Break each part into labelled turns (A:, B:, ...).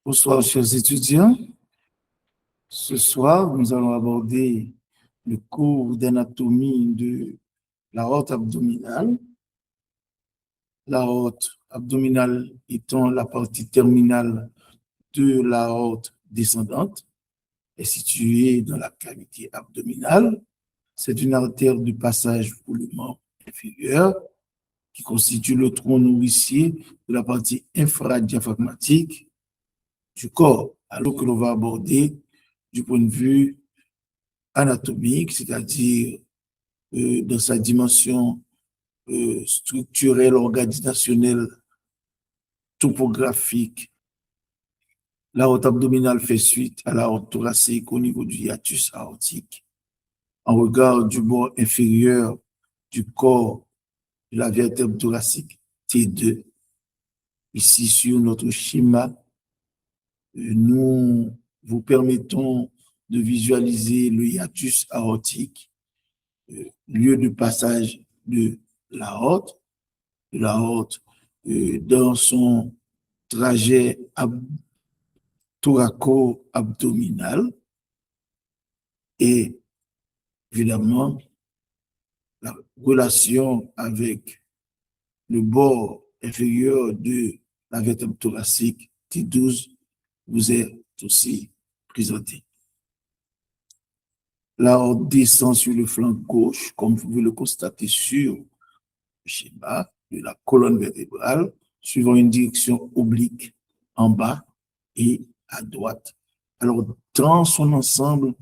A: Bonsoir, chers étudiants. Ce soir, nous allons aborder le cours d'anatomie de l'aorte abdominale. L'aorte abdominale étant la partie terminale de l'aorte descendante, est située dans la cavité abdominale. C'est une artère de passage pour le membre inférieur qui constitue le tronc nourricier de la partie infradiaphragmatique du corps, alors que l'on va aborder du point de vue anatomique, c'est-à-dire dans sa dimension structurelle, organisationnelle, topographique. L'aorte abdominale fait suite à l'aorte thoracique au niveau du hiatus aortique. En regard du bord inférieur du corps de la vertèbre thoracique T2, ici sur notre schéma, nous vous permettons de visualiser le hiatus aortique, lieu de passage de l'aorte dans son trajet thoraco-abdominal et évidemment la relation avec le bord inférieur de la vertèbre thoracique T12 vous est aussi présentée. L'aorte descend sur le flanc gauche, comme vous pouvez le constater sur le schéma de la colonne vertébrale, suivant une direction oblique en bas et à droite. Alors, dans son ensemble,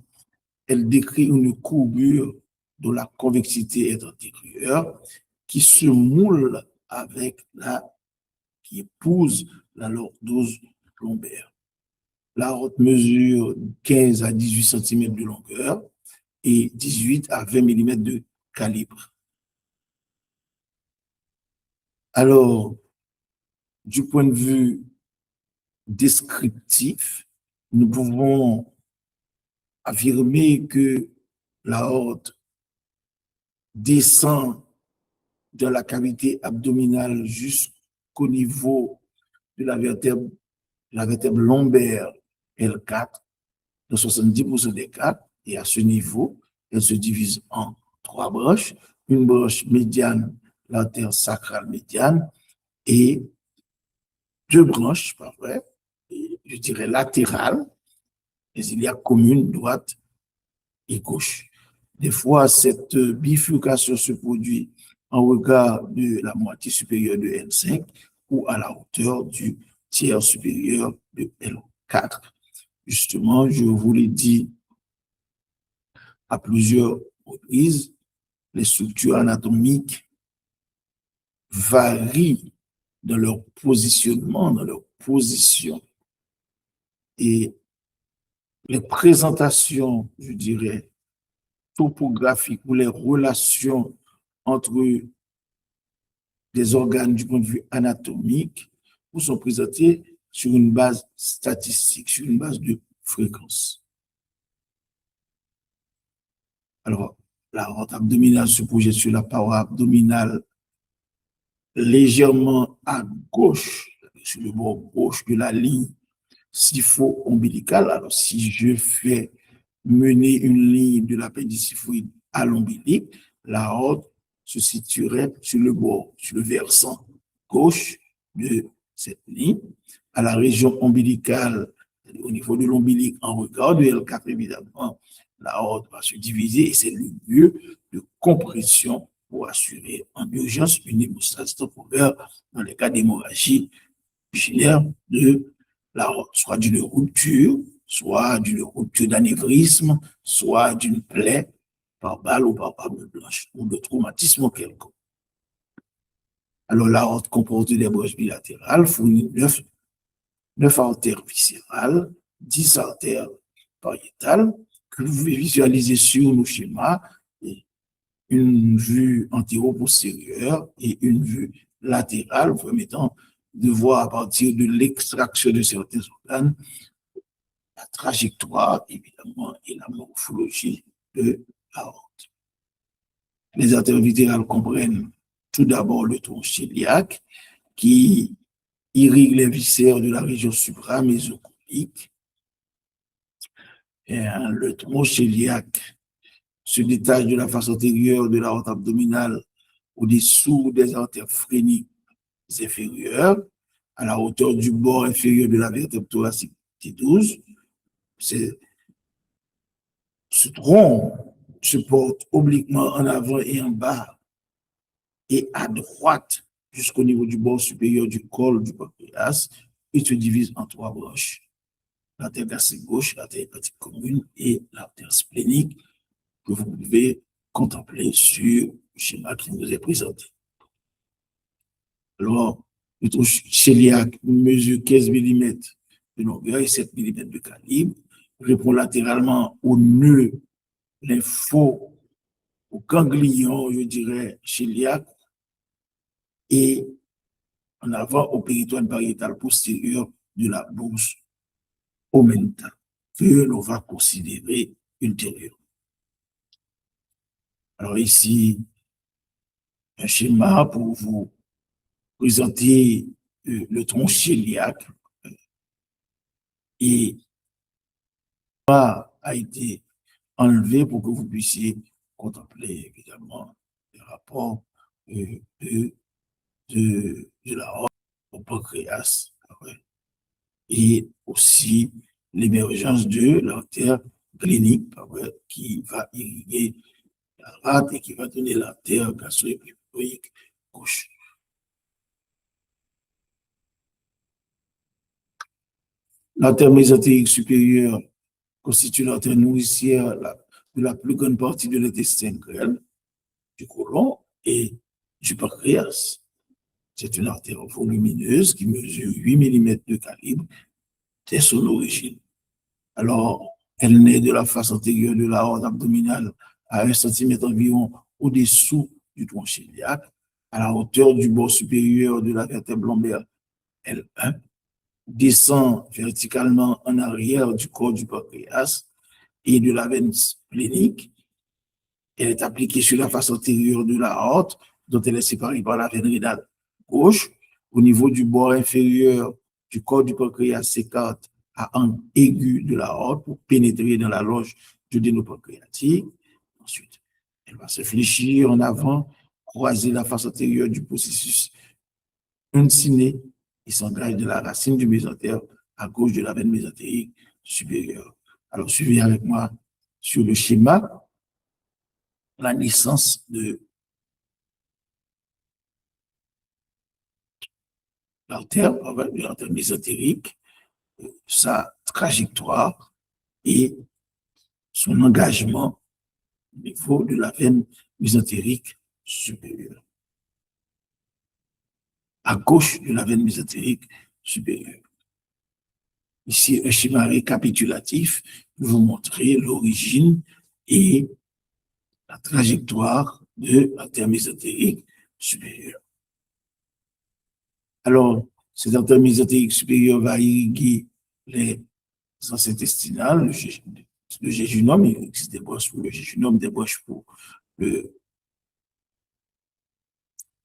A: elle décrit une courbure dont la convexité est antérieure qui se moule avec qui épouse la lordose lombaire. L'aorte mesure 15 à 18 cm de longueur et 18 à 20 mm de calibre. Alors, du point de vue descriptif, nous pouvons affirmer que l'aorte descend de la cavité abdominale jusqu'au niveau de la vertèbre lombaire L4 dans 70% des cas, et à ce niveau, elle se divise en 3 branches, une branche médiane, l'artère sacrale médiane, et 2 branches, pas vrai, je dirais latérales, mais il y a commune droite et gauche. Des fois, cette bifurcation se produit en regard de la moitié supérieure de L5 ou à la hauteur du tiers supérieur de L4. Justement, je vous l'ai dit à plusieurs reprises, les structures anatomiques varient dans leur positionnement, dans leur position. Et les présentations, je dirais, topographiques ou les relations entre des organes du point de vue anatomique vous sont présentées sur une base statistique, sur une base de fréquence. Alors, la l'aorte abdominale se projette sur la paroi abdominale légèrement à gauche, sur le bord gauche de la ligne sipho-ombilicale. Alors, si je fais mener une ligne de l'appendice siphoïde à l'ombilic, l'aorte se situerait sur le bord, sur le versant gauche de cette ligne, à la région ombilicale, au niveau de l'ombilic, en regard de L4, évidemment, l'aorte va se diviser et c'est le lieu de compression pour assurer en urgence une hémostase temporaire dans les cas d'hémorragie urinaire de l'aorte, soit d'une rupture, soit d'une rupture d'anévrisme, soit d'une plaie par balle ou par arme blanche, ou de traumatisme quelconque. Alors, l'aorte comporte des branches bilatérales, fournit 9 artères viscérales, 10 artères pariétales, que vous pouvez visualiser sur nos schémas, une vue antéro-postérieure et une vue latérale, vous permettant de voir à partir de l'extraction de certains organes la trajectoire, évidemment, et la morphologie de l'aorte. Les artères viscérales comprennent tout d'abord le tronc iliaque qui irrigue les viscères de la région supra-mésoconienne ombilique. Et le tronc cœliaque se détache de la face antérieure de la aorte abdominale au-dessous des artères phréniques inférieures, à la hauteur du bord inférieur de la vertèbre thoracique T12. Ce tronc se porte obliquement en avant et en bas et à droite jusqu'au niveau du bord supérieur du col du pancréas. Il se divise en 3 branches: l'artère gastrique gauche, l'artère hépatique commune et l'artère splénique, que vous pouvez contempler sur le schéma qui nous est présenté. Alors, le tronc cœliaque mesure 15 mm de longueur et 7 mm de calibre, répond latéralement au nœud lympho, au ganglion, je dirais, cœliaque, et en avant au péritoine pariétal postérieur de la bourse aumenta, que l'on va considérer ultérieurement. Alors ici, un schéma pour vous présenter le tronc cœliaque, et a été enlevé pour que vous puissiez contempler évidemment les rapports de la horte au pancréas, et aussi l'émergence de l'artère clinique qui va irriguer la rate et qui va donner l'artère gastro-épiploïque gauche. L'artère mésentérique supérieure constitue l'artère nourricière de la plus grande partie de l'intestin grêle, du côlon et du pancréas. C'est une artère volumineuse qui mesure 8 mm de calibre dès son origine. Alors, elle naît de la face antérieure de la aorte abdominale à 1 cm environ au-dessous du tronc cœliaque, à la hauteur du bord supérieur de la vertèbre lombaire L1, descend verticalement en arrière du corps du pancréas et de la veine splénique. Elle est appliquée sur la face antérieure de la aorte, dont elle est séparée par la veine rénale gauche. Au niveau du bord inférieur du corps du pancréas, s'écarte à angle aigu de la aorte pour pénétrer dans la loge duodéno-pancréatique. Ensuite, elle va se fléchir en avant, croiser la face antérieure du processus unciné et s'engage de la racine du mésentère à gauche de la veine mésentérique supérieure. Alors, suivez avec moi sur le schéma la naissance de l'artère mésentérique, sa trajectoire et son engagement au niveau de la veine mésentérique supérieure. À gauche de la veine mésentérique supérieure. Ici, un schéma récapitulatif pour vous montrer l'origine et la trajectoire de l'artère mésentérique supérieure. Alors, cette artère mésentérique supérieure va irriguer les sens intestinales, le jéjunum, il existe des broches pour le jéjunum, des broches pour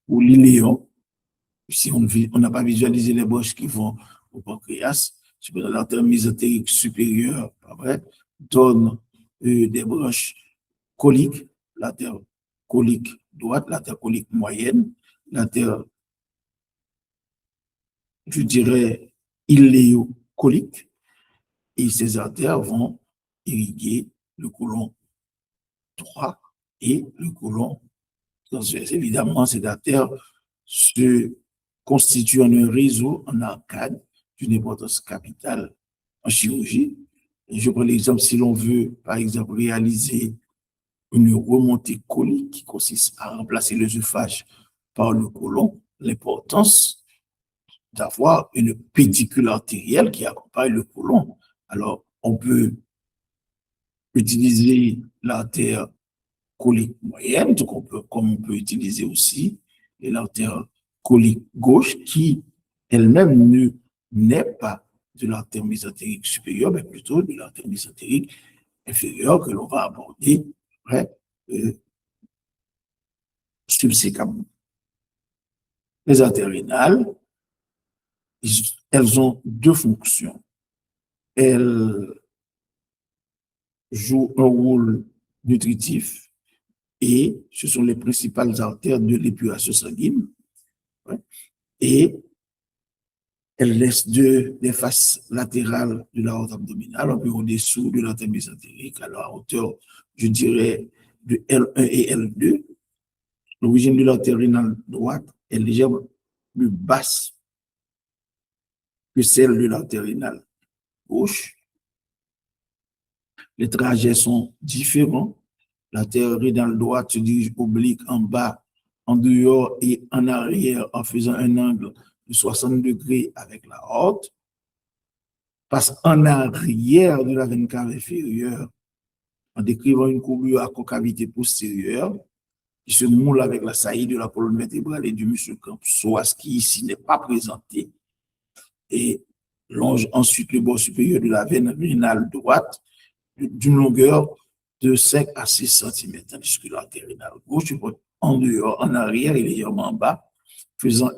A: l'iléon. Si on n'a pas visualisé les broches qui vont au pancréas, l'artère mésentérique supérieure, donne des broches coliques, l'artère colique droite, l'artère colique moyenne, l'artère, je dirais, iléocolique, et ces artères vont irriguer le côlon droit et le côlon transverse. Évidemment, ces artères se constituent en un réseau, en arcade, d'une importance capitale en chirurgie. Et je prends l'exemple, si l'on veut, par exemple, réaliser une remontée colique qui consiste à remplacer l'œsophage par le côlon, l'importance d'avoir une pédicule artérielle qui accompagne le côlon. Alors, on peut utiliser l'artère colique moyenne, comme on peut utiliser aussi l'artère colique gauche, qui elle-même ne n'est pas de l'artère mésentérique supérieure, mais plutôt de l'artère mésentérique inférieure que l'on va aborder subséquemment. Les artères rénales, elles ont deux fonctions. elles jouent un rôle nutritif et ce sont les principales artères de l'épuration sanguine. Ouais. Et elles laissent des faces latérales de la aorte abdominale, un peu au-dessous de l'artère mésentérique, à la hauteur, je dirais, de L1 et L2. L'origine de l'artère rénale droite est légèrement plus basse que celle de l'artère rénale gauche. Les trajets sont différents. L'artère rénale droite se dirige oblique en bas, en dehors et en arrière en faisant un angle de 60 degrés avec la aorte. Passe en arrière de la veine cave inférieure en décrivant une courbure à concavité postérieure qui se moule avec la saillie de la colonne vertébrale et du muscle psoas qui ici n'est pas présenté et longe ensuite le bord supérieur de la veine rénale droite d'une longueur de 5 à 6 cm, tandis que l'artère rénale gauche en dehors, en arrière et légèrement en bas, faisant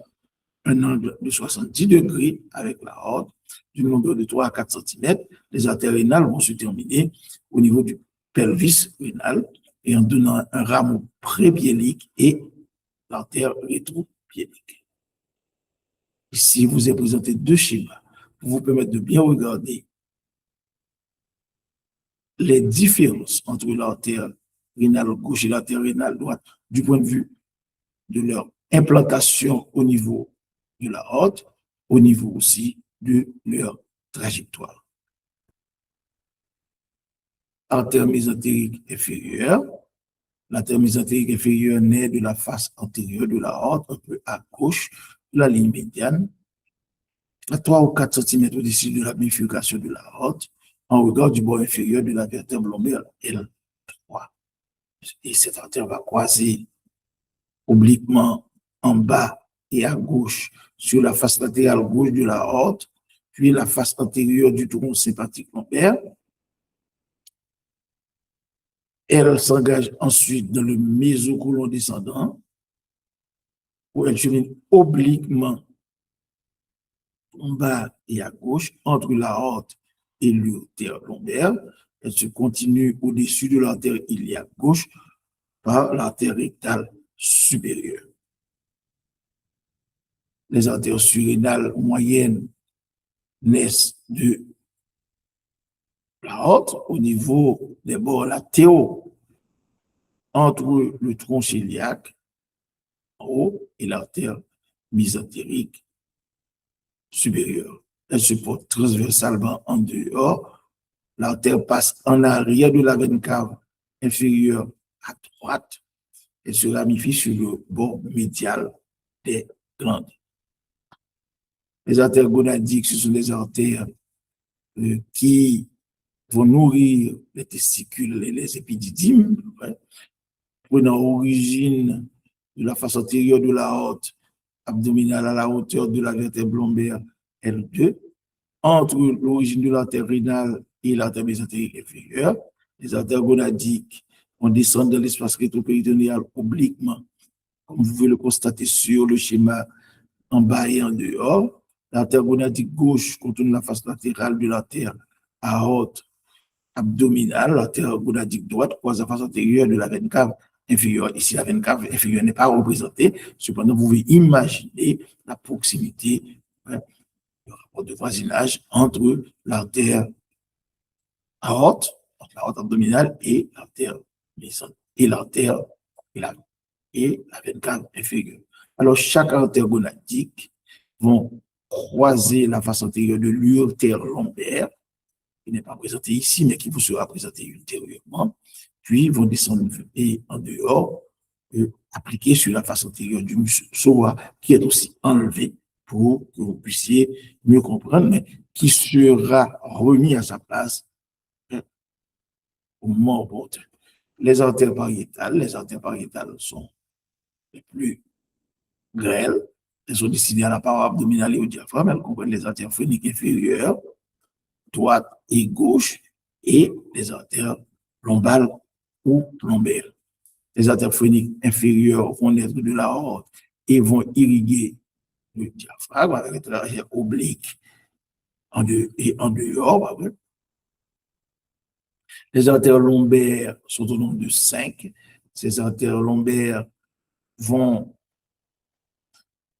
A: un angle de 70 degrés avec la aorte d'une longueur de 3 à 4 cm. Les artères rénales vont se terminer au niveau du pelvis rénal et en donnant un rameau prépiélique et l'artère rétropiélique. Ici, vous est présenté deux schémas pour vous permettre de bien regarder les différences entre l'artère rénale gauche et l'artère rénale droite du point de vue de leur implantation au niveau de la aorte, au niveau aussi de leur trajectoire. Artère mésentérique inférieure. L'artère mésentérique inférieure naît de la face antérieure de la aorte, un peu à gauche de la ligne médiane, à 3 ou 4 cm au-dessus de la bifurcation de la aorte, en regard du bord inférieur de la vertèbre lombaire L3. Et cette artère va croiser obliquement en bas et à gauche sur la face latérale gauche de la aorte, puis la face antérieure du tronc sympathique lombaire. Elle s'engage ensuite dans le mésocolon descendant, où elle chemine obliquement en bas et à gauche entre la aorte et l'artère lombaire. Elle se continue au-dessus de l'artère iliaque gauche par l'artère rectale supérieure. Les artères surrénales moyennes naissent de l'aorte au niveau des bords latéraux entre le tronc iliaque en haut et l'artère mésentérique supérieure. Elle se porte transversalement en dehors. L'artère passe en arrière de la veine cave inférieure à droite et se ramifie sur le bord médial des glandes. Les artères gonadiques, ce sont des artères qui vont nourrir les testicules et les épididymes, prenant origine de la face antérieure de la aorte abdominale à la hauteur de la vertèbre lombaire L2, entre l'origine de l'artère rénale et l'artère mésentérique inférieure. Les artères gonadiques vont descendre dans l'espace rétropéritonéal obliquement, comme vous pouvez le constater sur le schéma en bas et en dehors. L'artère gonadique gauche contourne la face latérale de l'artère aorte abdominale. L'artère gonadique droite croise la face antérieure de la veine cave inférieure. Ici, la veine cave inférieure n'est pas représentée. Cependant, vous pouvez imaginer la proximité, le rapport de voisinage entre l'artère aorte, la aorte abdominale et l'artère et l'artère et la veine cave inférieure. Alors, chaque artère gonadique vont croiser la face antérieure de l'urtère lombaire, qui n'est pas présenté ici, mais qui vous sera présenté ultérieurement, puis vont descendre et en dehors, appliquer sur la face antérieure du muscle psoas, qui est aussi enlevé pour que vous puissiez mieux comprendre, mais qui sera remis à sa place au moment opportun. Les artères pariétales sont les plus grêles. Elles sont destinées à la paroi abdominale et au diaphragme. Elles comprennent les artères phréniques inférieures, droite et gauche, et les artères lombales ou lombaires. Les artères phréniques inférieures vont naître de la aorte et vont irriguer le diaphragme avec un trajet oblique et en dehors. Les artères lombaires sont au nombre de 5. Ces artères lombaires vont,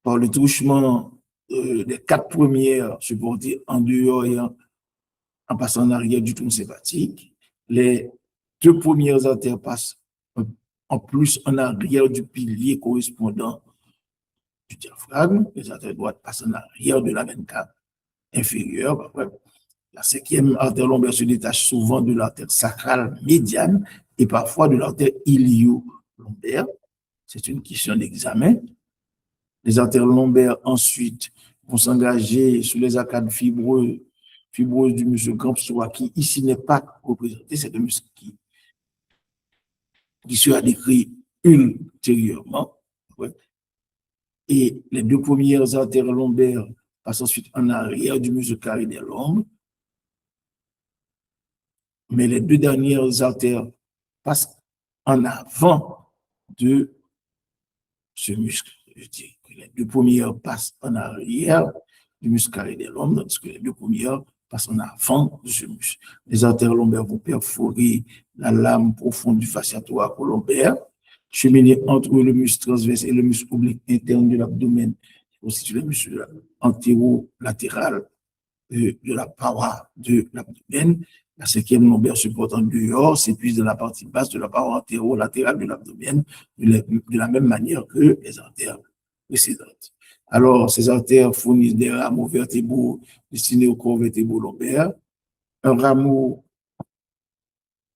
A: par le truchement des 4 premières, supportées en dehors et en passant en arrière du tronc sympathique. Les 2 premières artères passent en plus en arrière du pilier correspondant du diaphragme. Les artères droites passent en arrière de la veine cave inférieure. La 5e artère lombaire se détache souvent de l'artère sacrale médiane et parfois de l'artère ilio-lombaire. C'est une question d'examen. Les artères lombaires, ensuite, vont s'engager sur les arcades fibreuses du muscle grand psoas, qui ici n'est pas représenté. C'est un muscle qui sera décrit ultérieurement. Et les 2 premières artères lombaires passent ensuite en arrière du muscle carré des lombes. Mais les 2 dernières artères passent en avant de ce muscle. Je dis que les 2 premières passent en arrière du muscle carré des lombes, tandis que les 2 premières passent en avant de ce muscle. Les artères lombaires vont perforer la lame profonde du fascia thoracolombaire, cheminer entre le muscle transverse et le muscle oblique interne de l'abdomen, qui constitue le muscle antéro-latéral de la paroi de l'abdomen. La 5e lombaire se porte en dehors, s'épuise dans la partie basse de la paroi antéro-latérale de l'abdomen, de la même manière que les artères précédentes. Alors, ces artères fournissent des rameaux vertébraux destinés au corps vertébro-lombaire, un rameau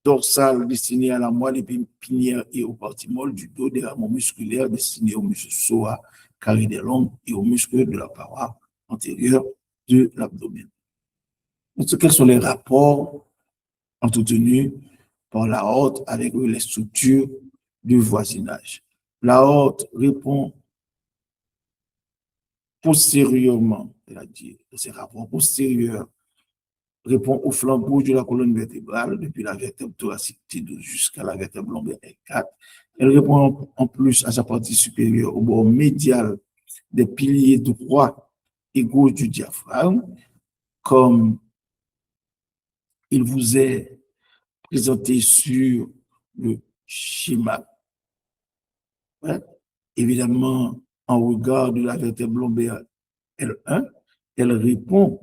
A: dorsal destiné à la moelle épinière et aux parties molles du dos, des rameaux musculaires destinés aux muscles psoas, carré des lombes et aux muscles de la paroi antérieure de l'abdomen. Quels sont les rapports entretenus par l'aorte avec les structures du voisinage? L'aorte répond postérieurement, c'est-à-dire ces rapports postérieurs, répond au flanc gauche de la colonne vertébrale, depuis la vertèbre thoracique T12 jusqu'à la vertèbre lombaire L4. Elle répond en plus à sa partie supérieure au bord médial des piliers droit et gauche du diaphragme, comme il vous est présenté sur le schéma. Ouais. Évidemment, en regard de la vertèbre lombaire L1, elle répond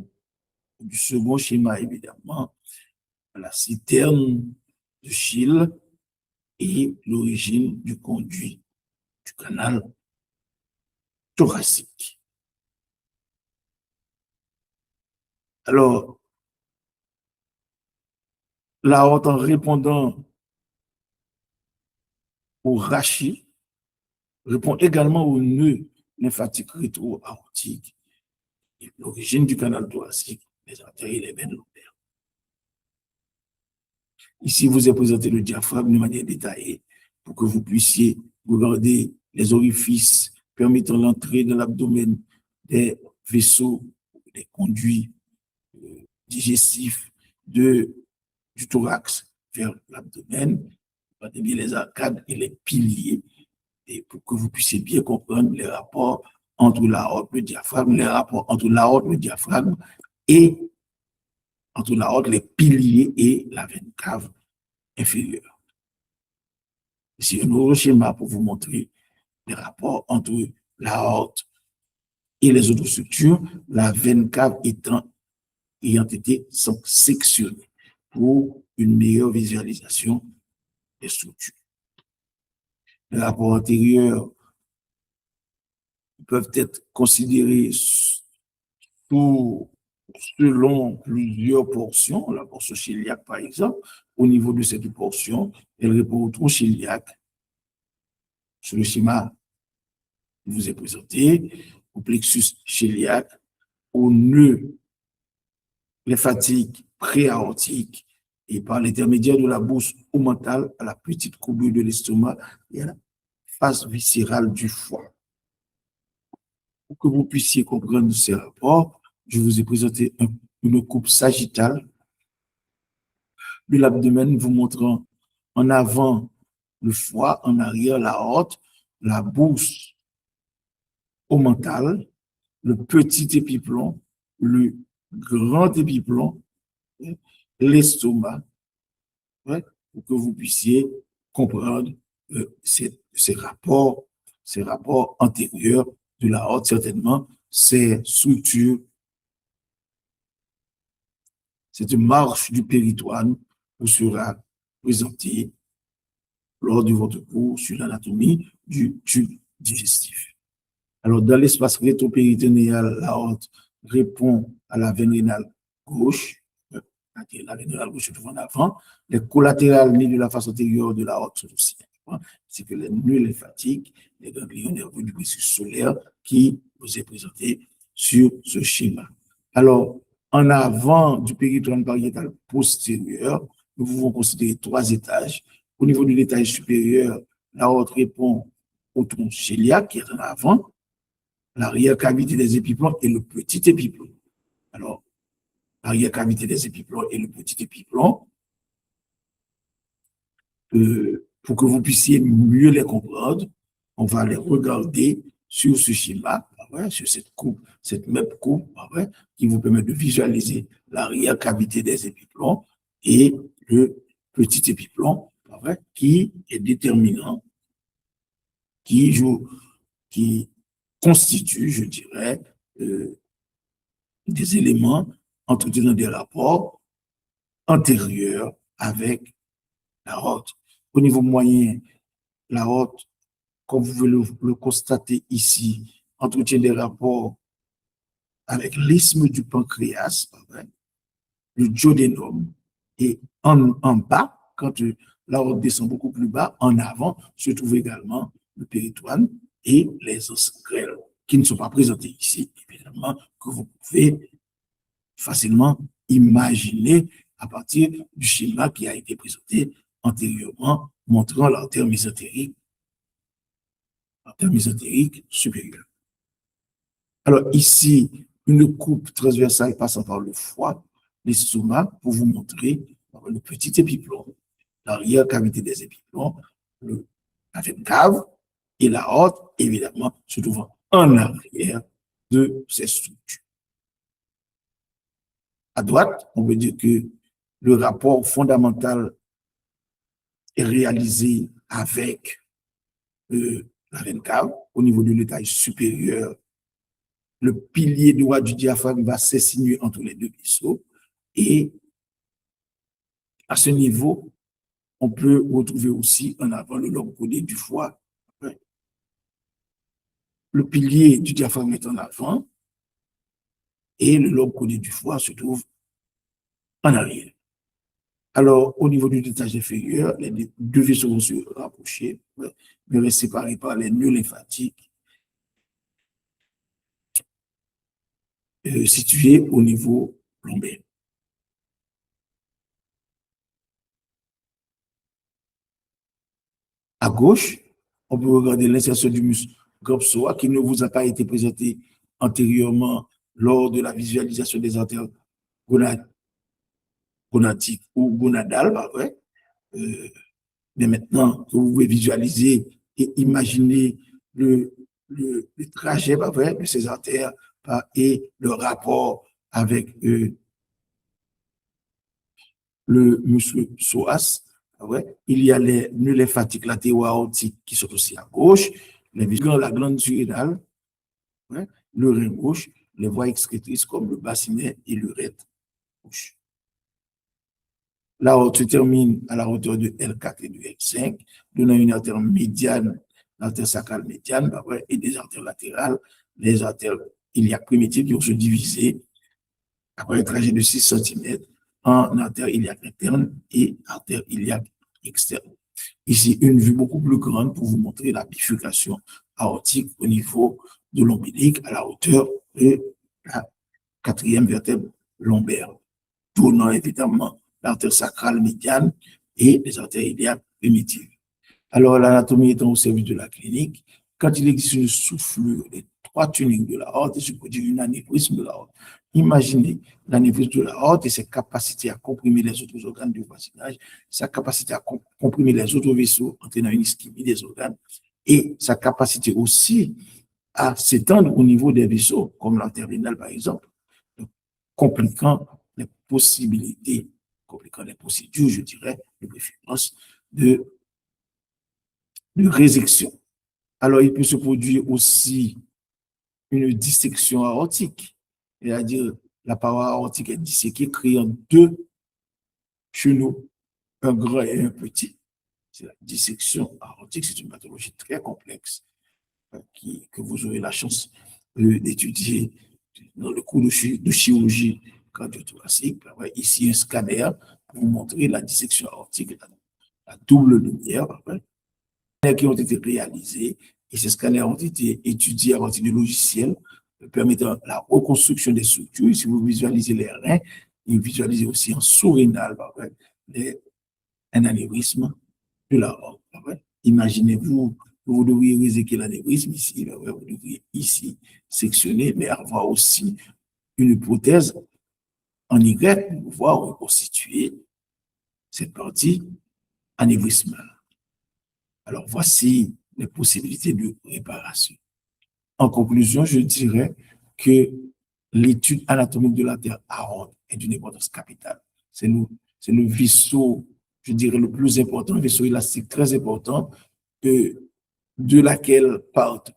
A: du second schéma, évidemment, à la citerne de Schill et l'origine du conduit du canal thoracique. Alors, l'aorte, en répondant au rachis, répond également au nœud lymphatique rétro-aortique et l'origine du canal thoracique, les artères et les veines lombaires. Ici, vous est présenté le diaphragme de manière détaillée pour que vous puissiez regarder les orifices permettant l'entrée dans l'abdomen des vaisseaux, des conduits digestifs du thorax vers l'abdomen, bien les arcades et les piliers, et pour que vous puissiez bien comprendre les rapports entre l'aorte, le diaphragme, les rapports entre l'aorte, le diaphragme et entre l'aorte, les piliers et la veine cave inférieure. Ici, un autre schéma pour vous montrer les rapports entre l'aorte et les autres structures, la veine cave ayant été sectionnée pour une meilleure visualisation des structures. Les rapports antérieurs peuvent être considérés selon plusieurs portions. La portion cœliaque, par exemple, au niveau de cette portion, elle répond au tronc cœliaque. Sur le schéma qui vous est présenté, au plexus cœliaque, au nœud lymphatique préaortique et par l'intermédiaire de la bourse omentale à la petite courbure de l'estomac et à la face viscérale du foie. Pour que vous puissiez comprendre ces rapports, je vous ai présenté une coupe sagittale de l'abdomen vous montrant en avant le foie, en arrière l'aorte, la bourse omentale, le petit épiplomb, le grand épiplon, l'estomac, pour que vous puissiez comprendre ces rapports antérieurs de la aorte, certainement, ces structures, cette marche du péritoine vous sera présentée lors de votre cours sur l'anatomie du tube digestif. Alors, dans l'espace rétropéritonéal, l'aorte répond à la veine rénale gauche, la veine rénale gauche se trouve en avant, les collatérales nées de la face antérieure de l'aorte sont aussi en avant, c'est que les nœuds lymphatiques, les ganglions nerveux du plexus solaire qui vous est présenté sur ce schéma. Alors, en avant du péritoine pariétal postérieur, nous pouvons considérer 3 étages. Au niveau de l'étage supérieur, l'aorte répond au tronc cœliaque qui est en avant, l'arrière-cavité des épiplons et le petit épiplon. Alors, l'arrière-cavité des épiplons et le petit épiplon, pour que vous puissiez mieux les comprendre, on va les regarder sur ce schéma, sur cette coupe, cette même coupe, qui vous permet de visualiser l'arrière-cavité des épiplons et le petit épiplon, qui est déterminant, qui constitue, je dirais, des éléments entretenant des rapports antérieurs avec l'aorte. Au niveau moyen, l'aorte, comme vous pouvez le constater ici, entretient des rapports avec l'isthme du pancréas, le duodénum, et en bas, quand l'aorte descend beaucoup plus bas, en avant, se trouve également le péritoine et les os grêles, qui ne sont pas présentés ici, évidemment, que vous pouvez facilement imaginer à partir du schéma qui a été présenté antérieurement, montrant l'artère mésentérique supérieure. Alors ici, une coupe transversale passant par le foie, l'estomac, pour vous montrer le petit épiplon, l'arrière-cavité des épiplons, la veine cave et la aorte, évidemment, se trouvant en arrière de ces structures. À droite, on veut dire que le rapport fondamental est réalisé avec la veine cave au niveau de l'étage supérieur. Le pilier droit du diaphragme va s'insinuer entre les deux vaisseaux et à ce niveau, on peut retrouver aussi en avant le lobe codé du foie. Le pilier du diaphragme est en avant et le lobe codé du foie se trouve en arrière. Alors, au niveau du étage inférieur, les deux vaisseaux vont se rapprocher, mais rester séparés par les nœuds lymphatiques situés au niveau lombaire. À gauche, on peut regarder l'insertion du muscle grand psoas qui ne vous a pas été présenté antérieurement lors de la visualisation des artères gonadiques ou gonadales, mais maintenant, vous pouvez visualiser et imaginer le trajet de ces artères et le rapport avec le muscle psoas. Il y a les nœuds lymphatiques latéraux-aortiques qui sont aussi à gauche, la glande surrénale, le rein gauche, les voies excrétrices comme le bassinet et l'urètre gauche. L'aorte se termine à la hauteur de L4 et de L5, donnant une artère médiane, l'artère sacrale médiane, et des artères latérales, les artères iliaques primitives qui vont se diviser après un trajet de 6 cm en artère iliaque interne et artère iliaque externe. Ici, une vue beaucoup plus grande pour vous montrer la bifurcation aortique au niveau de l'ombilique à la hauteur de la 4e vertèbre lombaire, tournant évidemment l'artère sacrale médiane et les artères iliaques primitives. Alors, l'anatomie étant au service de la clinique, quand il existe une soufflure des 3 tuniques de l'aorte, il se produit une anévrisme de l'aorte. Imaginez l'anévrisme de l'aorte et ses capacités à comprimer les autres organes du voisinage, sa capacité à comprimer les autres vaisseaux, entraînant une ischémie des organes, et sa capacité aussi à s'étendre au niveau des vaisseaux, comme l'artère rénale par exemple. compliquant les possibilités, compliquant les procédures, je dirais, de préférence de résection. Alors, il peut se produire aussi une dissection aortique, c'est-à-dire la paroi aortique est disséquée, créant deux chenaux, un grand et un petit. C'est la dissection aortique, c'est une pathologie très complexe que vous aurez la chance d'étudier dans le cours de chirurgie cardio-thoracique. Ici, un scanner pour vous montrer la dissection aortique, la double lumière, qui ont été réalisés, et ces scanners ont été étudiés à partir de logiciels permettant la reconstruction des structures. Si vous visualisez les reins, vous visualisez aussi en sous-rénal un anévrisme de la aorte. Imaginez-vous, vous devriez réséquer l'anévrisme ici, vous devriez ici sectionner, mais avoir aussi une prothèse en Y pour pouvoir reconstituer cette partie anévrismale. Alors, voici les possibilités de réparation. En conclusion, je dirais que l'étude anatomique de la Terre aorte est d'une importance capitale. C'est le vaisseau, je dirais, le plus important, le vaisseau élastique très important, de laquelle partent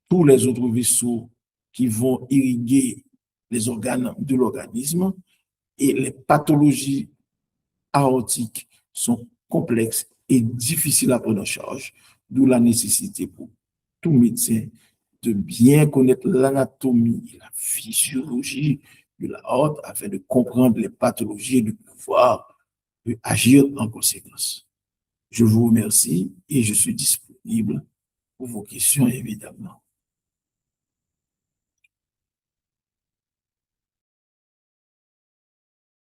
A: tous les autres vaisseaux qui vont irriguer les organes de l'organisme. Et les pathologies aortiques sont complexes et difficiles à prendre en charge, d'où la nécessité pour tout médecin de bien connaître l'anatomie et la physiologie de l'aorte afin de comprendre les pathologies et de pouvoir agir en conséquence. Je vous remercie et je suis disponible pour vos questions, évidemment.